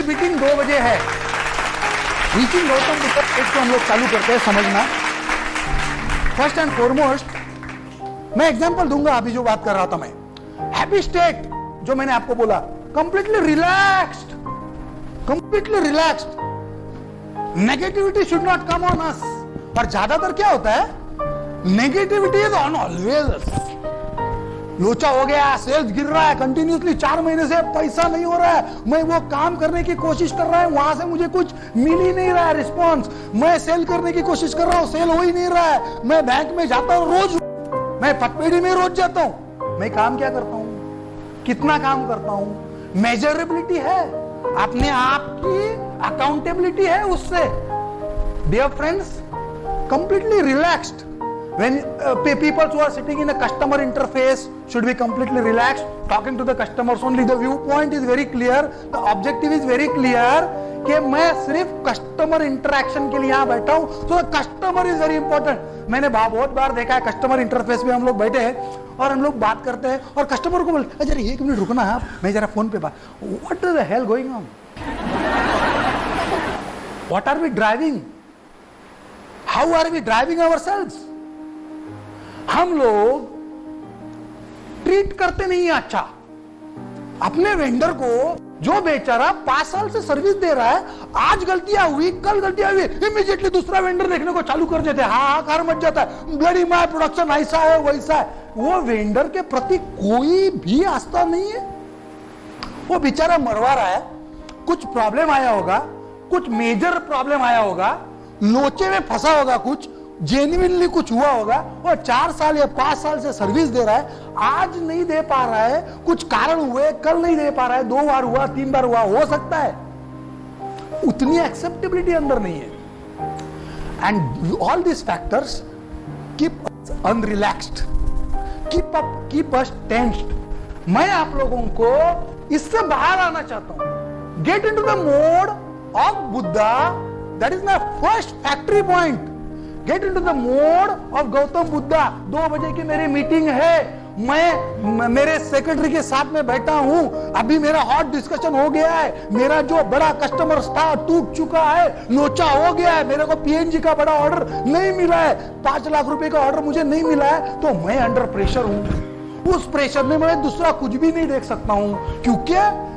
Meeting 2 बजे है। Reaching Gautam Buddha stage को हम लोग चालू करते हैं समझना। फर्स्ट एंड फॉरमोस्ट मैं एग्जांपल दूंगा। अभी जो बात कर रहा था मैं, हैप्पी स्टेट जो मैंने आपको बोला, completely relaxed, completely relaxed. Negativity should not come on us. पर ज्यादातर क्या होता है, नेगेटिविटी इज ऑन ऑलवेज। लोचा हो गया, सेल्स गिर रहा है कंटिन्यूसली, 4 महीने से पैसा नहीं हो रहा है, मैं वो काम करने की कोशिश कर रहा हूं, वहां से मुझे कुछ मिल ही नहीं रहा है रिस्पॉन्स, मैं सेल करने की कोशिश कर रहा हूं, सेल हो ही नहीं रहा है, मैं बैंक में जाता हूं रोज, मैं पटपेड़ी में रोज जाता हूं, मैं काम क्या करता हूं, कितना काम करता हूं, मेजरेबिलिटी है, अपने आप की अकाउंटेबिलिटी है उससे। Dear friends, completely relaxed. When people who are sitting in a customer interface should be completely relaxed, talking to the customers only. The viewpoint is very clear, the objective is very clear कि मैं सिर्फ customer interaction के लिए यहाँ बैठा हूँ, तो customer is very important. मैंने बहुत बार देखा है कस्टमर इंटरफेस में हम लोग बैठे हैं और हम लोग बात करते हैं और कस्टमर को बोलते जरा 1 मिनट रुकना है, मैं जरा फोन पे बात, what is the hell going on, what are we driving, how are we driving ourselves. हम लोग ट्रीट करते नहीं है अच्छा अपने वेंडर को, जो बेचारा 5 साल से सर्विस दे रहा है, आज गलतियां हुई, कल गलतियां हुई, इमीडिएटली दूसरा वेंडर देखने को चालू कर देते हैं, हाहाकार मच जाता है, ब्लडी माय प्रोडक्शन ऐसा है वैसा है। वो वेंडर के प्रति कोई भी आस्था नहीं है। वो बेचारा मरवा रहा है, कुछ प्रॉब्लम आया होगा, कुछ मेजर प्रॉब्लम आया होगा, लोचे में फंसा होगा, कुछ जेन्युइनली कुछ हुआ होगा, वो 4 साल या 5 साल से सर्विस दे रहा है, आज नहीं दे पा रहा है, कुछ कारण हुए, कल नहीं दे पा रहा है, 2 बार हुआ, 3 बार हुआ, हो सकता है, उतनी एक्सेप्टेबिलिटी अंदर नहीं है। And all this factors keep unrelaxed, keep us tensed. मैं आप लोगों को इससे बाहर आना चाहता हूं, get into the mode of Buddha, that is my first factory point. Get into the mode of Gautam Buddha. 2 बजे की मेरी मीटिंग है, मैं मेरे सेक्रेटरी के साथ में बैठा हूं, अभी मेरा हॉट डिस्कशन हो गया है, मेरा जो बड़ा कस्टमर था टूट चुका है, लोचा हो गया है, मेरे को पीएनजी का बड़ा ऑर्डर नहीं मिला है, 5 लाख रुपए का ऑर्डर मुझे नहीं मिला है, तो मैं अंडर प्रेशर हूं। उस प्रेशर में मैं दूसरा कुछ भी नहीं देख सकता हूं, क्योंकि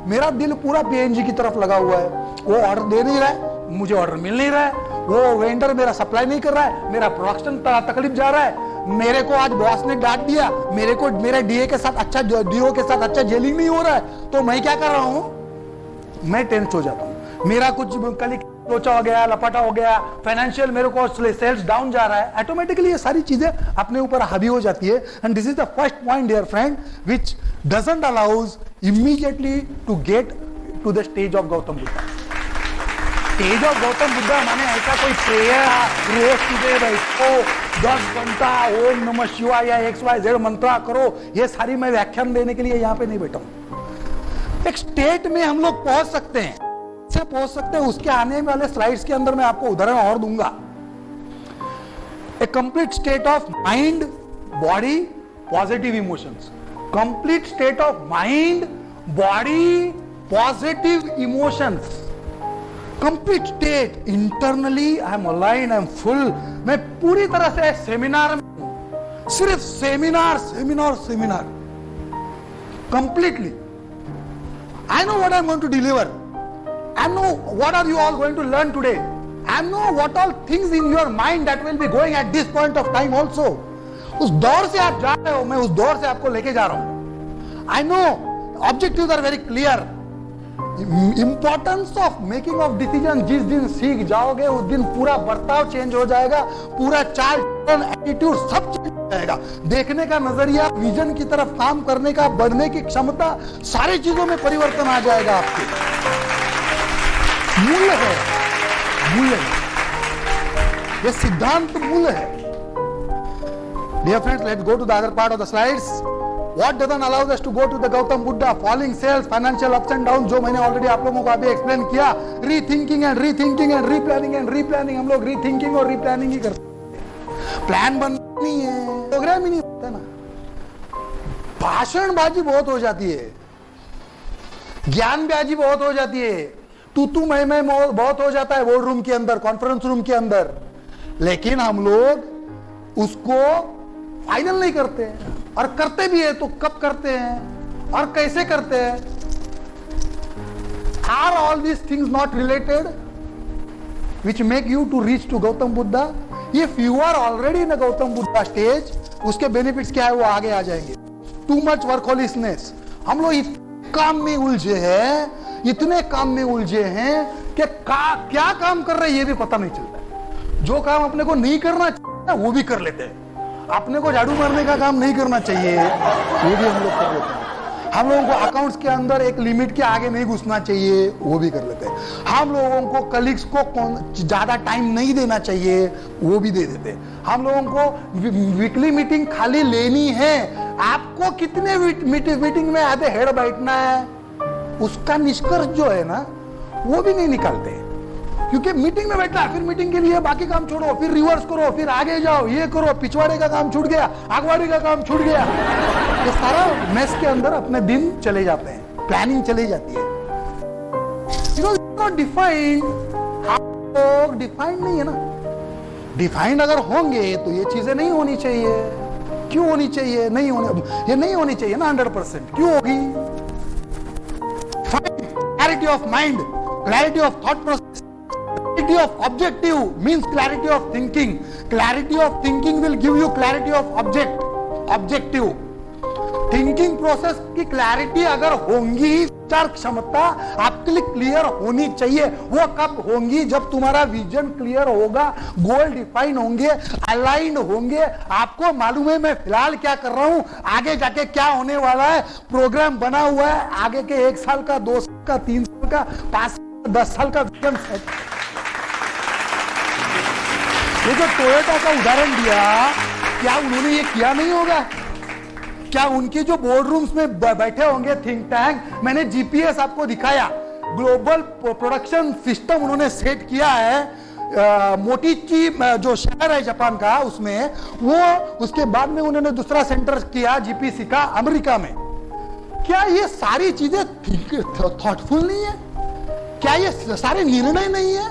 मेरा दिल पूरा पीएनजी की तरफ लगा हुआ है। वो ऑर्डर दे नहीं रहा है, मुझे ऑर्डर मिल नहीं रहा है, वो वेंडर मेरा सप्लाई नहीं कर रहा है, मेरा प्रोडक्शन तकलीफ जा रहा है, मेरे को आज बॉस ने डांट दिया, मेरे को मेरे डीए के साथ अच्छा, डीओ के साथ अच्छा जेलिंग नहीं हो रहा है, तो मैं क्या कर रहा हूं, मैं टेंस हो जाता हूं, मेरा कुछ कल लोचा हो गया, लपाटा हो गया, फाइनेंशियल मेरे को सेल्स डाउन जा रहा है, ऑटोमेटिकली ये सारी चीजें अपने ऊपर हावी हो जाती है। And this is the first point dear friend which doesn't allows immediately to get to the stage of Gautam Buddha. Stage of Gautam Buddha माने ऐसा कोई प्रेयर रोज सुबह बैठो 10 घंटा ओम नमः शिवाय या XYZ मंत्रा करो, ये सारी मैं व्याख्यान देने के लिए यहाँ पे नहीं बैठा हूं। एक स्टेट में हम लोग पहुंच सकते हैं, से पहुंच सकते हैं, उसके आने वाले स्लाइड्स के अंदर मैं आपको उदाहरण और दूंगा। A complete state of mind, body, positive emotions. Complete state of mind, body, positive emotions. Complete state, internally I am aligned, I am full. मैं पूरी तरह से सेमिनार में हूं, सिर्फ seminar seminar seminar, completely. I know what I am going to deliver, I know what are you all going to learn today. I know what all things in your mind that will be going at this point of time also. उस दौर से आप जा रहे हो, मैं उस दौर से आपको लेके जा रहा हूं। I know objectives are very clear. Importance of making of decisions, जिस दिन सीख जाओगे उस दिन पूरा बर्ताव चेंज हो जाएगा, पूरा चाल एटीट्यूड सब चेंज हो जाएगा, देखने का नजरिया, विजन की तरफ काम करने का, बढ़ने की क्षमता, सारी चीजों में परिवर्तन आ जाएगा आपके। मूल्य है, मूल्य है, ये सिद्धांत मूल्य है। Dear friends, let's go to the other part of the slides. What doesn't allow us to go to the Gautam Buddha? Falling sales, financial ups and downs, जो मैंने ऑलरेडी आप लोगों को अभी एक्सप्लेन किया। Rethinking and rethinking and replanning and replanning, हम लोग rethinking और रीप्लानिंग ही करते हैं, प्लान बनना नहीं है, प्रोग्राम ही नहीं होता ना, भाषणबाजी बहुत हो जाती है, ज्ञानबाजी बहुत हो जाती है, तू मैं बहुत हो जाता है बोर्ड रूम के अंदर, कॉन्फ्रेंस रूम के अंदर, लेकिन हम लोग उसको फाइनल नहीं करते हैं, और करते भी है तो कब करते हैं और कैसे करते हैं? Are all these things not related which make you to reach to Gautam Buddha? If you are already in a Gautam Buddha stage, उसके बेनिफिट्स क्या है वो आगे आ जाएंगे। Too much workholisness, हम लोग इतने काम में उलझे हैं, इतने काम में उलझे हैं कि क्या काम कर रहे हैं ये भी पता नहीं चलता। जो काम अपने को नहीं करना चाहिए वो भी कर लेते हैं। अपने को झाड़ू मारने का काम नहीं करना चाहिए वो भी हम लोग कर लेते हैं। हम लोगों को अकाउंट्स के अंदर एक लिमिट के आगे नहीं घुसना चाहिए वो भी कर लेते हैं। हम लोगों को कलीग्स को ज्यादा टाइम नहीं देना चाहिए वो भी दे देते हैं। हम लोगों को वीकली मीटिंग खाली लेनी है, आपको कितने मीटिंग में आधे हेड बैठना है उसका निष्कर्ष जो है ना वो भी नहीं निकालते, क्योंकि मीटिंग में बैठना, फिर मीटिंग के लिए बाकी काम छोड़ो, फिर रिवर्स करो, फिर आगे जाओ, ये करो, पिछवाड़े का काम छूट गया, आगवाड़ी का काम छूट गया, ये सारा मेस के अंदर अपने दिन चले जाते हैं, प्लानिंग चली जाती है। डिफाइंड, हम डिफाइंड नहीं है ना। डिफाइंड अगर होंगे तो ये चीजें नहीं होनी चाहिए। क्यों होनी चाहिए? नहीं होने, ये नहीं होनी चाहिए ना 100%। क्यों होगी? Clarity of mind, clarity of thought process, clarity of objective means clarity of thinking. Clarity of thinking will give you clarity of objective. Thinking process की क्लैरिटी अगर होंगी, विचार क्षमता आपके लिए क्लियर होनी चाहिए। वो कब होंगी? जब तुम्हारा विजन क्लियर होगा, गोल डिफाइन होंगे, अलाइंड होंगे, आपको मालूम है मैं फिलहाल क्या कर रहा हूं, आगे जाके क्या होने वाला है, प्रोग्राम बना हुआ है, आगे के 1 साल का, 2 साल का, 3 साल का, 5 साल, 10 साल का विजन सेट। ये जो टोयोटा का उदाहरण दिया, क्या उन्होंने ये किया नहीं होगा? क्या उनके जो बोर्ड रूम्स में बैठे होंगे थिंक टैंक, मैंने जीपीएस आपको दिखाया, ग्लोबल प्रोडक्शन सिस्टम उन्होंने सेट किया है। मोटीची जो शहर है जापान का, उसमें वो, उसके बाद में उन्होंने दूसरा सेंटर किया जीपीसी का अमेरिका में। क्या ये सारी चीजें थॉटफुल नहीं है? क्या ये सारे निर्णय नहीं है?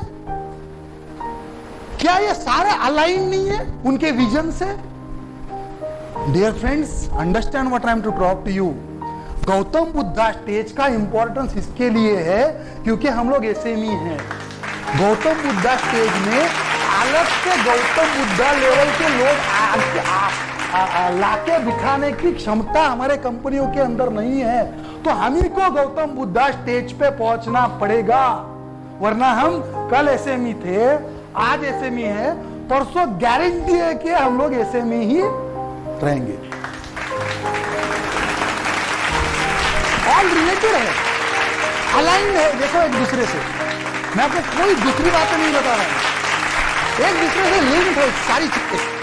क्या ये सारे अलाइन नहीं है उनके विजन से? Dear friends, understand what I am to talk to you. Gautam Buddha stage का इंपॉर्टेंस इसके लिए है क्योंकि हम लोग एसएमई हैं। गौतम बुद्धा स्टेज में अलग से गौतम बुद्धा लेवल के लोग लाके बिठाने की क्षमता हमारे कंपनियों के अंदर नहीं है, तो हम ही को गौतम बुद्धा स्टेज पे पहुंचना पड़ेगा, वरना हम कल एसएमई थे, आज एसएमई है, परसों गारंटी है कि हम लोग एसएमई ही रहेंगे। ऑल रिलेटेड है, अलाइन है, देखो एक दूसरे से। मैं आपको कोई दूसरी बातें नहीं बता रहा हूं, एक दूसरे से लिंक है सारी चीजें।